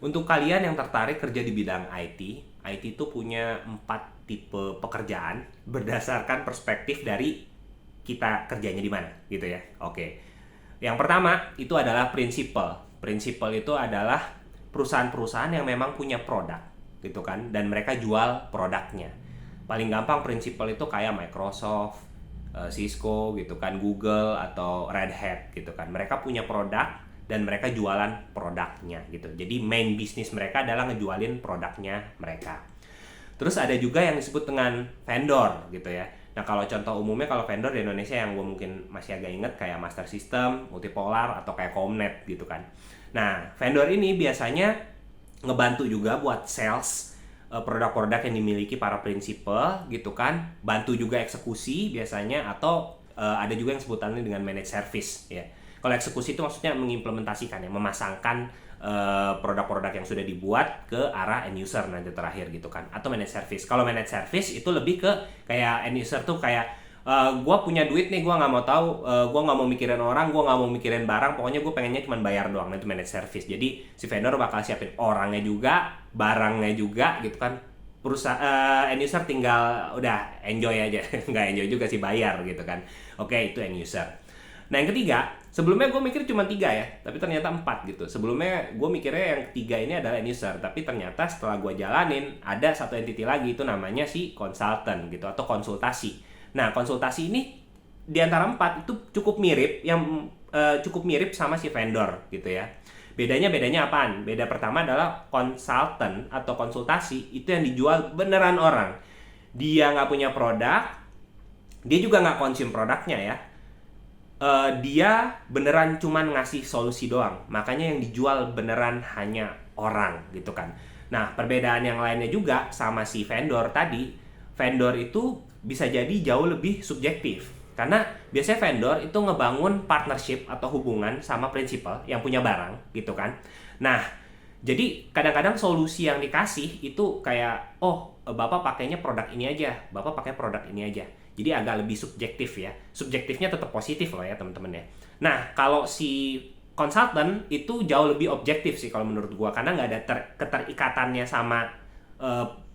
Untuk kalian yang tertarik kerja di bidang IT, IT itu punya 4 tipe pekerjaan berdasarkan perspektif dari kita kerjanya di mana, gitu ya. Oke. Yang pertama itu adalah principal. Principal itu adalah perusahaan-perusahaan yang memang punya produk, gitu kan, dan mereka jual produknya. Paling gampang principal itu kayak Microsoft, Cisco gitu kan, Google atau Red Hat gitu kan. Mereka punya produk dan mereka jualan produknya gitu. Jadi main bisnis mereka adalah ngejualin produknya mereka. Terus ada juga yang disebut dengan vendor gitu ya. Nah kalau contoh umumnya, kalau vendor di Indonesia yang gue mungkin masih agak inget kayak Master System, Multipolar, atau kayak Comnet gitu kan. Nah vendor ini biasanya ngebantu juga buat sales produk-produk yang dimiliki para prinsipal gitu kan. Bantu juga eksekusi biasanya, atau ada juga yang sebutannya dengan managed service ya. Kalau eksekusi itu maksudnya mengimplementasikan ya, memasangkan produk-produk yang sudah dibuat ke arah end user nanti terakhir gitu kan, atau managed service. Kalau managed service itu lebih ke kayak end user tuh kayak gue punya duit nih, gue nggak mau tahu, gue nggak mau mikirin orang, gue nggak mau mikirin barang, pokoknya gue pengennya cuma bayar doang. Nah itu managed service. Jadi si vendor bakal siapin orangnya juga, barangnya juga gitu kan. Perusahaan end user tinggal udah enjoy aja, nggak enjoy juga sih, bayar gitu kan. Oke, itu end user. Nah yang ketiga, sebelumnya gue mikir cuma 3 ya, tapi ternyata 4 gitu. Sebelumnya gue mikirnya yang ketiga ini adalah end user, tapi ternyata setelah gue jalanin ada satu entity lagi, itu namanya si consultant gitu, atau konsultasi. Nah konsultasi ini di antara 4 itu cukup mirip, cukup mirip sama si vendor gitu ya. Bedanya apaan? Beda pertama adalah consultant atau konsultasi itu yang dijual beneran orang. Dia nggak punya produk, dia juga nggak konsum produknya ya. Dia beneran cuman ngasih solusi doang. Makanya yang dijual beneran hanya orang gitu kan. Nah perbedaan yang lainnya juga sama si vendor tadi. Vendor itu bisa jadi jauh lebih subjektif. Karena biasanya vendor itu ngebangun partnership atau hubungan sama prinsipal yang punya barang gitu kan. Nah jadi kadang-kadang solusi yang dikasih itu kayak, oh bapak pakainya produk ini aja, bapak pakai produk ini aja. Jadi agak lebih subjektif ya. Subjektifnya tetap positif loh ya teman-teman ya. Nah kalau si konsultan itu jauh lebih objektif sih kalau menurut gua, karena nggak ada keterikatannya sama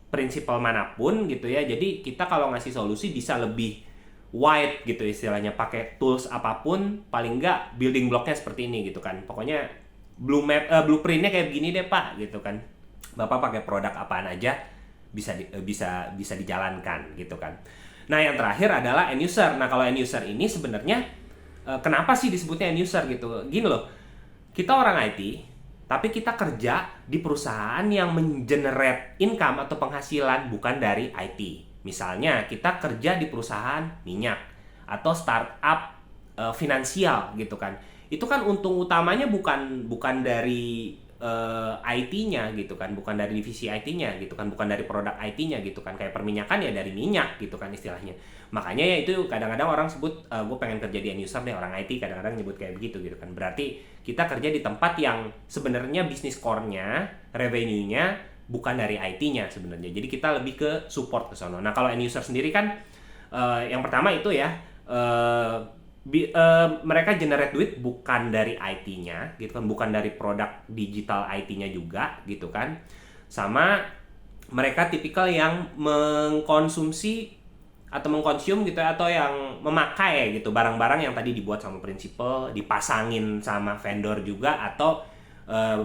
prinsipal manapun gitu ya. Jadi kita kalau ngasih solusi bisa lebih wide gitu istilahnya, pakai tools apapun, paling nggak building blocknya seperti ini gitu kan. Pokoknya blueprintnya kayak begini deh pak gitu kan. Bapak pakai produk apaan aja bisa dijalankan gitu kan. Nah yang terakhir adalah end user. Nah kalau end user ini sebenarnya kenapa sih disebutnya end user gitu? Gini loh, kita orang IT, tapi kita kerja di perusahaan yang mengenerate income atau penghasilan bukan dari IT. Misalnya kita kerja di perusahaan minyak atau startup finansial gitu kan. Itu kan untung utamanya bukan dari IT-nya gitu kan, bukan dari divisi IT-nya gitu kan, bukan dari produk IT-nya gitu kan. Kayak perminyakan ya dari minyak gitu kan istilahnya. Makanya ya itu kadang-kadang orang sebut gue pengen kerja di end user deh, orang IT kadang-kadang nyebut kayak begitu gitu kan. Berarti kita kerja di tempat yang sebenarnya bisnis core-nya, revenue-nya bukan dari IT-nya sebenarnya. Jadi kita lebih ke support ke sono. Nah kalau end user sendiri kan yang pertama itu ya mereka generate duit bukan dari IT-nya gitu kan, bukan dari produk digital IT-nya juga gitu kan. Sama mereka tipikal yang mengkonsumsi atau mengkonsum gitu, atau yang memakai gitu barang-barang yang tadi dibuat sama prinsipal, dipasangin sama vendor juga, atau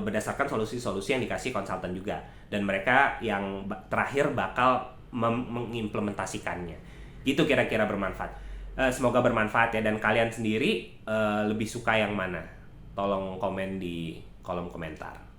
berdasarkan solusi-solusi yang dikasih konsultan juga. Dan mereka yang terakhir bakal mengimplementasikannya. Gitu kira-kira bermanfaat. Semoga bermanfaat ya, dan kalian sendiri lebih suka yang mana? Tolong komen di kolom komentar.